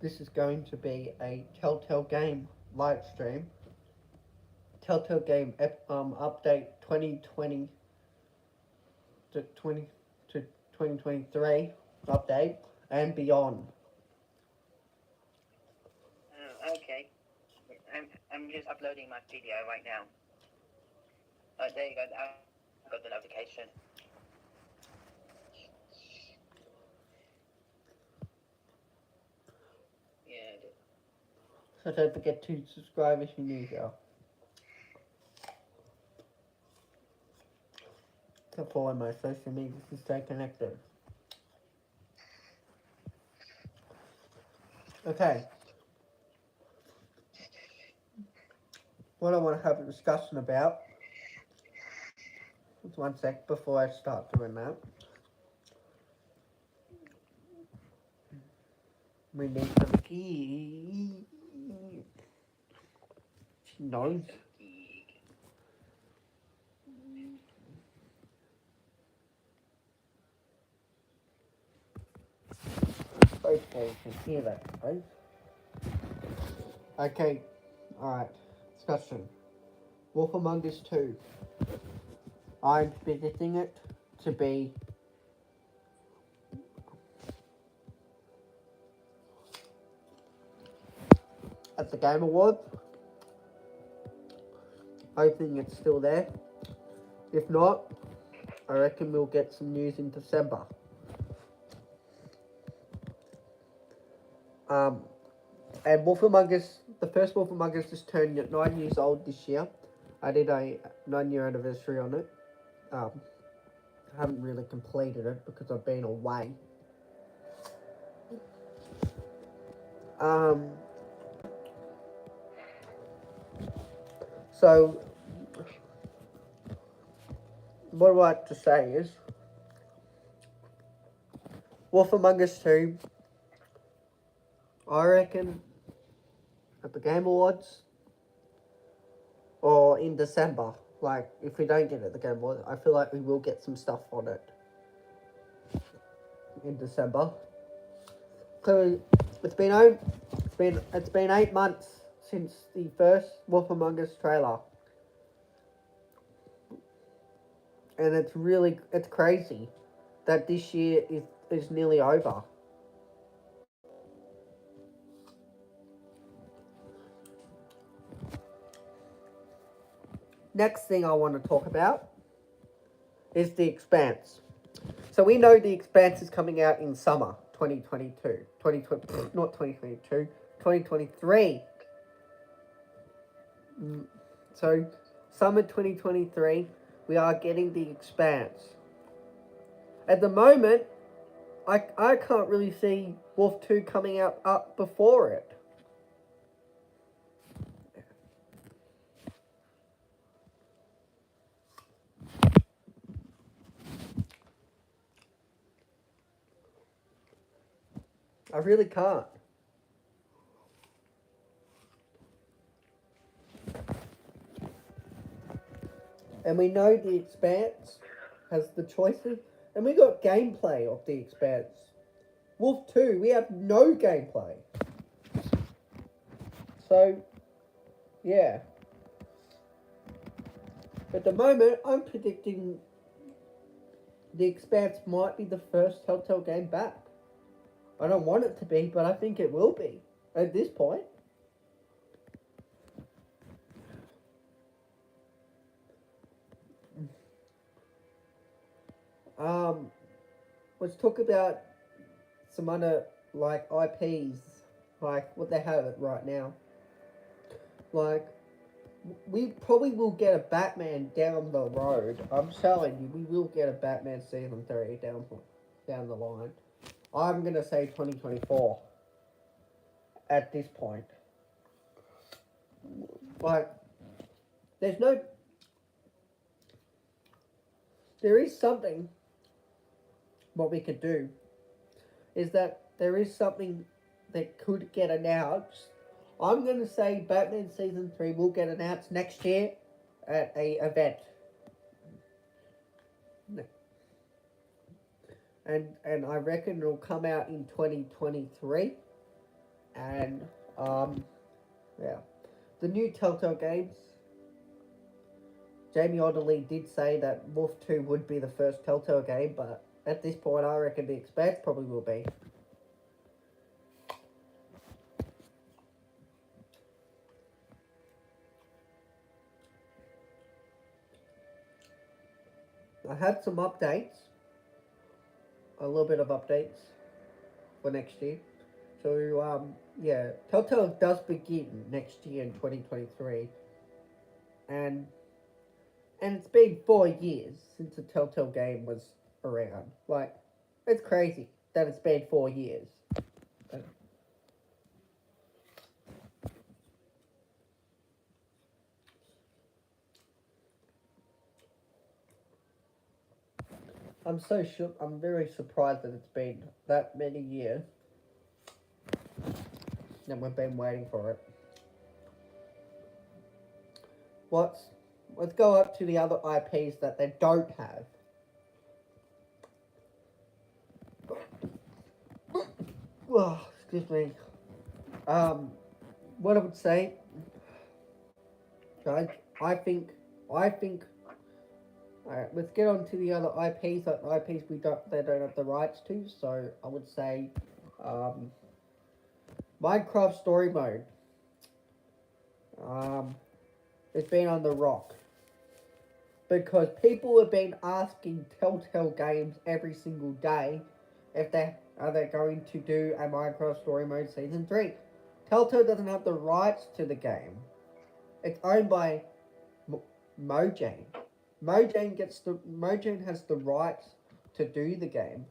this is going to be a Telltale game live stream. Telltale game update 2020 to 2023 update and beyond. Okay. I'm just uploading my video right now. There you go. I got the notification. Yeah. So don't forget to subscribe if you're new here. To follow my social media to stay connected. Okay. What I want to have a discussion about. Just one sec before I start doing that. We need some key. She knows. Hopefully you can hear that, right? Okay, alright. Discussion. Wolf Among Us 2. I'm predicting it to be at the Game Awards. Hoping it's still there. If not, I reckon we'll get some news in December. And Wolf Among Us, the first Wolf Among Us just turned 9 years old this year. I did a 9-year anniversary on it. I haven't really completed it because I've been away. So, what I'd like to say is, Wolf Among Us 2, I reckon, at the Game Awards, or in December, like, if we don't get it at the Game Awards, I feel like we will get some stuff on it in December. Clearly, it's been 8 months since the first Wolf Among Us trailer. And it's crazy that this year is nearly over. Next thing I want to talk about is The Expanse. So we know The Expanse is coming out in summer 2022. 2023. So, summer 2023, we are getting The Expanse. At the moment, I can't really see Wolf 2 coming out up before it. I really can't. And we know The Expanse has the choices, and we got gameplay of The Expanse. Wolf 2, we have no gameplay. So, yeah. At the moment, I'm predicting The Expanse might be the first Telltale game back. I don't want it to be, but I think it will be at this point. Let's talk about some other like IPs, like what they have right now. Like, we probably will get a Batman down the road. I'm telling you, we will get a Batman season 3 down the line. I'm gonna say 2024 at this point. Like, there is something. What we could do is that there is something that could get announced. I'm going to say Batman Season 3 will get announced next year at a event. And I reckon it'll come out in 2023 And yeah, the new Telltale games. Jamie Odderly did say that Wolf 2 would be the first Telltale game, but at this point, I reckon The Expanse probably will be. I had some updates, a little bit of updates for next year. So, yeah, Telltale does begin next year in 2023, and it's been 4 years since a Telltale game was around. Like, it's crazy that it's been 4 years. I'm very surprised that it's been that many years and we've been waiting for it. Let's go up to the other IPs that they don't have. Oh, excuse me. What I would say, guys, I think. Alright, let's get on to the other IPs. That IPs they don't have the rights to. So I would say, Minecraft Story Mode. It's been on the rock because people have been asking Telltale Games every single day if they going to do a Minecraft Story Mode Season 3. Telltale doesn't have the rights to the game. It's owned by Mojang. Mojang has the rights to do the game.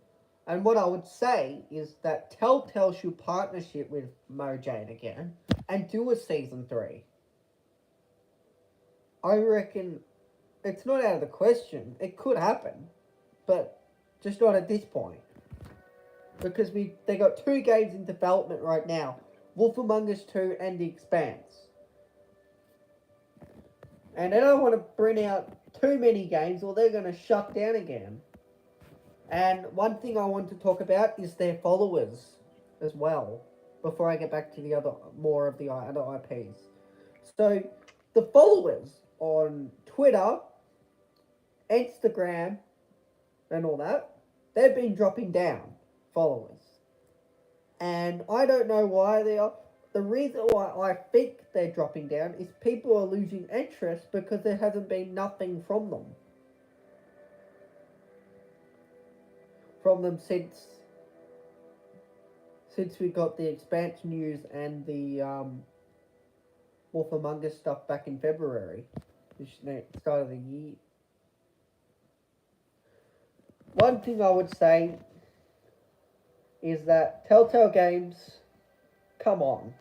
And what I would say is that Telltale should partnership with Mojang again and do a Season 3. I reckon it's not out of the question. It could happen, but just not at this point. Because they got 2 games in development right now. Wolf Among Us 2 and The Expanse. And they don't want to bring out too many games or they're going to shut down again. And one thing I want to talk about is their followers as well. Before I get back to the other IPs. So, the followers on Twitter, Instagram, and all that, they've been dropping down followers. And I don't know why they are. The reason why I think they're dropping down is people are losing interest because there hasn't been nothing from them. Since we got the Expanse news and the Wolf Among Us stuff back in February, which start of the year. One thing I would say is that Telltale Games, come on.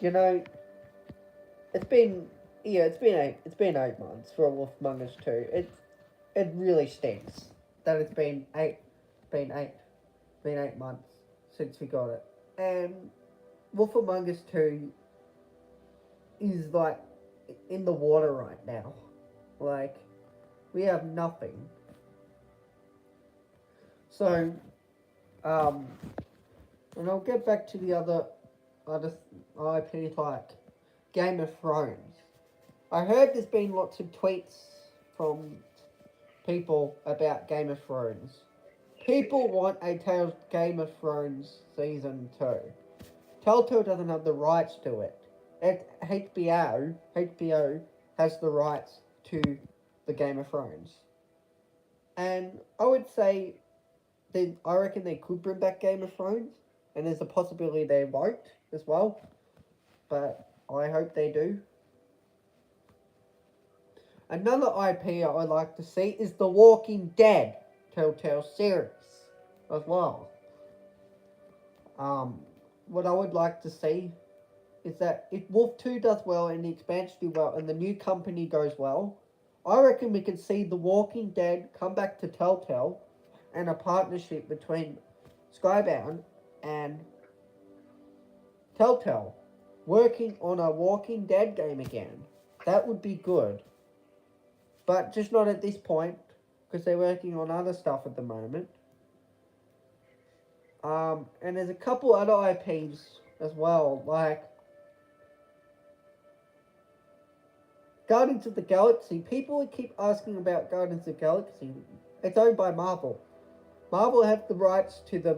You know, it's been 8 months for Wolf Among Us 2. It really stinks that it's been 8 months since we got it. And Wolf Among Us 2 is like in the water right now. Like, we have nothing. So, and I'll get back to the other IPs like Game of Thrones. I heard there's been lots of tweets from people about Game of Thrones. People want a Game of Thrones Season 2. Telltale doesn't have the rights to it. HBO has the rights to the Game of Thrones. And I would say I reckon they could bring back Game of Thrones, and there's a possibility they won't as well, but I hope they do. Another IP I would like to see is The Walking Dead Telltale series as well. What I would like to see is that if Wolf 2 does well and the Expanse do well and the new company goes well, I reckon we could see The Walking Dead come back to Telltale and a partnership between Skybound and Telltale working on a Walking Dead game again. That would be good. But just not at this point, because they're working on other stuff at the moment. And there's a couple other IPs as well, like Guardians of the Galaxy. People keep asking about Guardians of the Galaxy. It's owned by Marvel. Marvel have the rights to the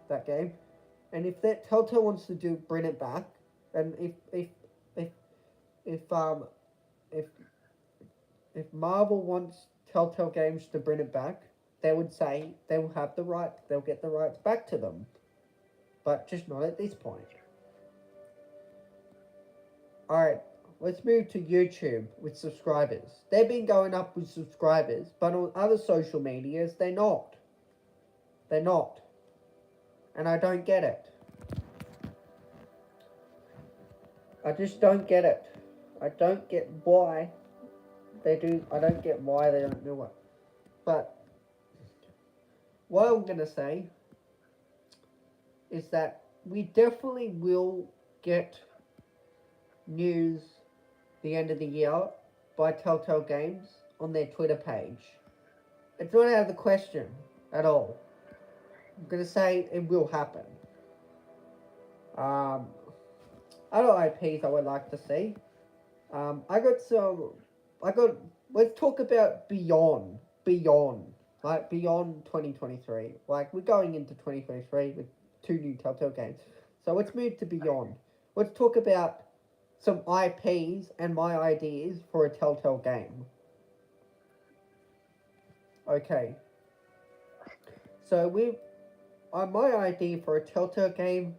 that game, and if that Telltale wants to bring it back, and if if um if if Marvel wants Telltale Games to bring it back, they would say they will have the right. They'll get the rights back to them, but just not at this point. All right, let's move to YouTube with subscribers. They've been going up with subscribers, but on other social medias, they're not. They're not. And I don't get it. I just don't get it. I don't get why they do. I don't get why they don't do it. But what I'm going to say is that we definitely will get news the end of the year by Telltale Games on their Twitter page. It's not out of the question at all. I'm going to say it will happen. Other IPs I would like to see. Let's talk about Beyond. Like, Beyond 2023. Like, we're going into 2023 with 2 new Telltale games. So let's move to Beyond. Let's talk about some IPs and my ideas for a Telltale game. Okay. So my idea for a Telltale game,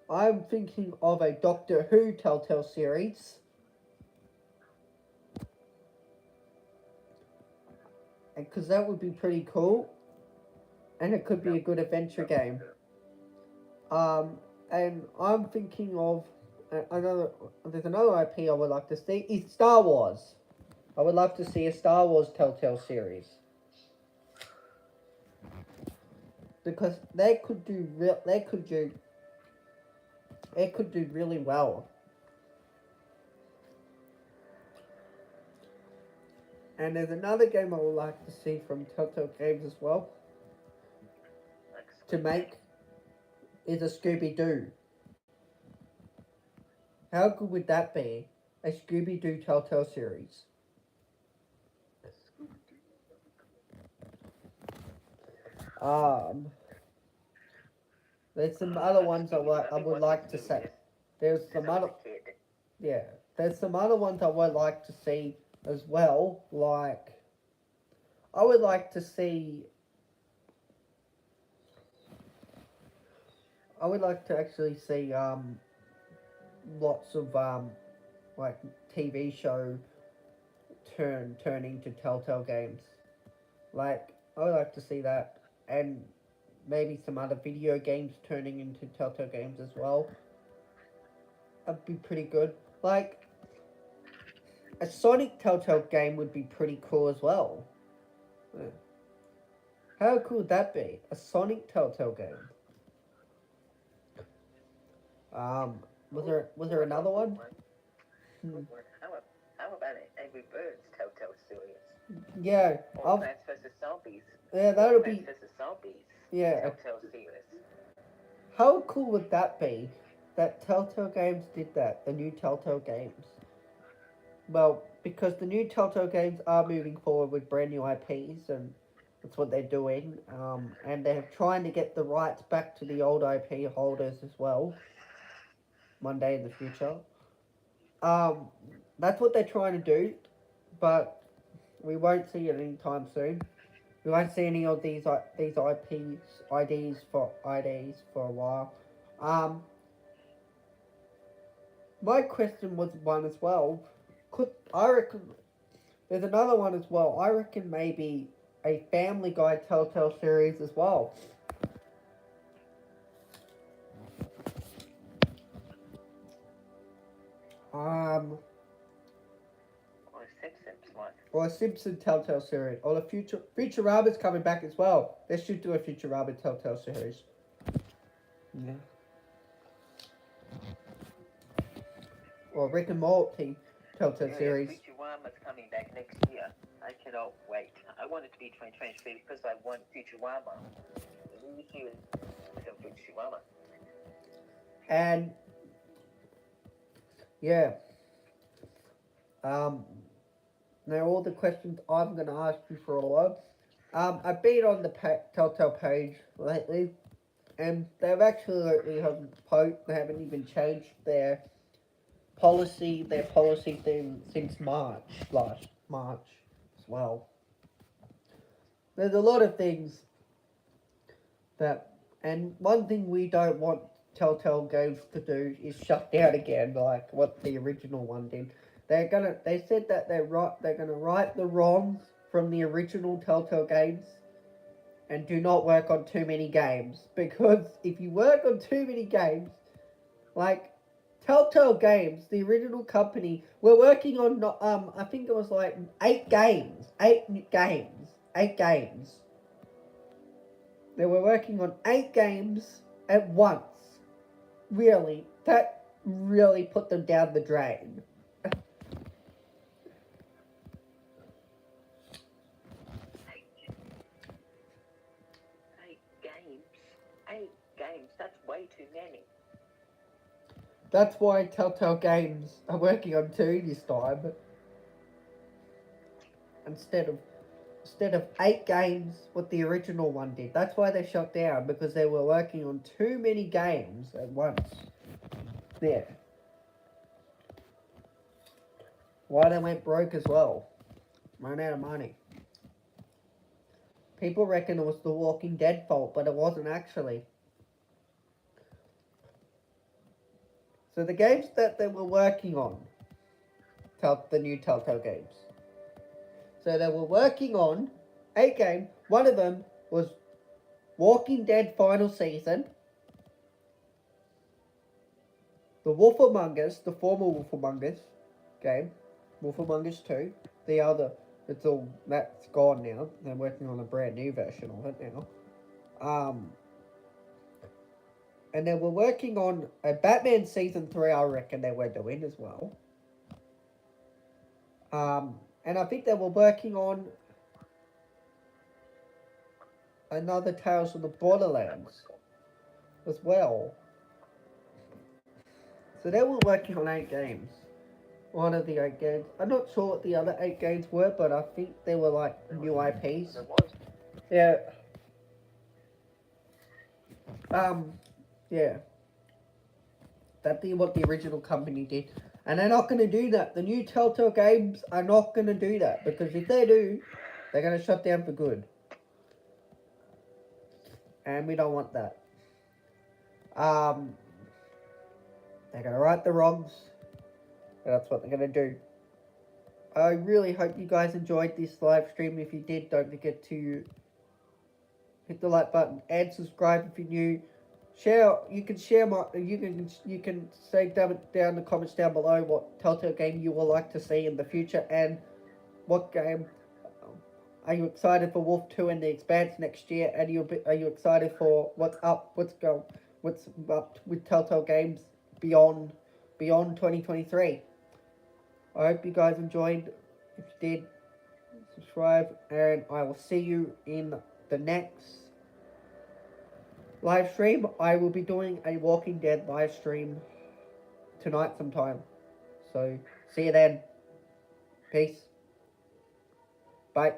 I'm thinking of a Doctor Who Telltale series. And because that would be pretty cool. And it could be a good adventure game. And I'm thinking of there's another IP I would like to see, is Star Wars. I would love to see a Star Wars Telltale series. Because they could do really well. And there's another game I would like to see from Telltale Games as well to make is a Scooby-Doo. How good would that be? A Scooby-Doo Telltale series. There's some other ones I would like to say. There's some other ones I would like to see as well. Like, I would like to actually see lots of like TV show turning to Telltale Games. Like, I would like to see that, and maybe some other video games turning into Telltale Games as well. That'd be pretty good. Like, a Sonic Telltale game would be pretty cool as well. Yeah. How cool would that be? A Sonic Telltale game. Was there another one? How about Angry Birds Telltale series? Yeah. Or Plants vs Zombies. Yeah, that would be. Plants vs Zombies. Yeah. Telltale series. How cool would that be? That Telltale Games did that. The new Telltale Games. Well, because the new Telltale Games are moving forward with brand new IPs, and that's what they're doing. And they're trying to get the rights back to the old IP holders as well. One day in the future. That's what they're trying to do, but we won't see it anytime soon. We won't see any of these IDs for a while. My question was one as well. I reckon there's another one as well. I reckon maybe a Family Guy Telltale series as well. Or a Simpson Telltale series. Or the Futuraba's coming back as well. They should do a Futuraba Telltale series. Yeah. Or Rick and Morty Telltale series. Futuraba's coming back next year. I cannot wait. I want it to be 2023 because I want Futurama. Really serious on Futurama. And yeah, now all the questions I'm gonna ask you for a lot. I've been on the Telltale page lately, and they've actually they haven't even changed their policy thing since last March as well. There's a lot of things that, and one thing we don't want Telltale Games to do is shut down again, like what the original one did. They said that they're gonna right the wrongs from the original Telltale Games, and do not work on too many games, because if you work on too many games, like Telltale Games, the original company, were working on I think it was like 8 games. They were working on 8 games at once. Really, that really put them down the drain. 8 games. That's way too many. That's why Telltale Games are working on 2 this time. Instead of 8 games, what the original one did. That's why they shut down, because they were working on too many games at once. There. Why they went broke as well. Ran out of money. People reckon it was the Walking Dead fault, but it wasn't actually. So the games that they were working on, the new Telltale games. So they were working on 8 games. One of them was Walking Dead Final Season, the Wolf Among Us, the former Wolf Among Us game, Wolf Among Us 2. The other, that's gone now. They're working on a brand new version of it now. And they were working on a Batman Season 3, I reckon they were doing as well. And I think they were working on another Tales from the Borderlands as well. So they were working on 8 games. One of the 8 games. I'm not sure what the other 8 games were, but I think they were like new IPs. Yeah. Yeah. That'd be what the original company did. And they're not going to do that. The new Telltale games are not going to do that. Because if they do, they're going to shut down for good. And we don't want that. They're going to right the wrongs. And that's what they're going to do. I really hope you guys enjoyed this live stream. If you did, don't forget to hit the like button and subscribe if you're new. Share. You can share you can say down in the comments down below what Telltale game you would like to see in the future, and what game are you excited for Wolf 2 and the Expanse next year, and are you excited for what's up with Telltale games beyond 2023. I hope you guys enjoyed. If you did, subscribe, and I will see you in the next live stream. I will be doing a Walking Dead live stream tonight sometime. So, see you then. Peace. Bye.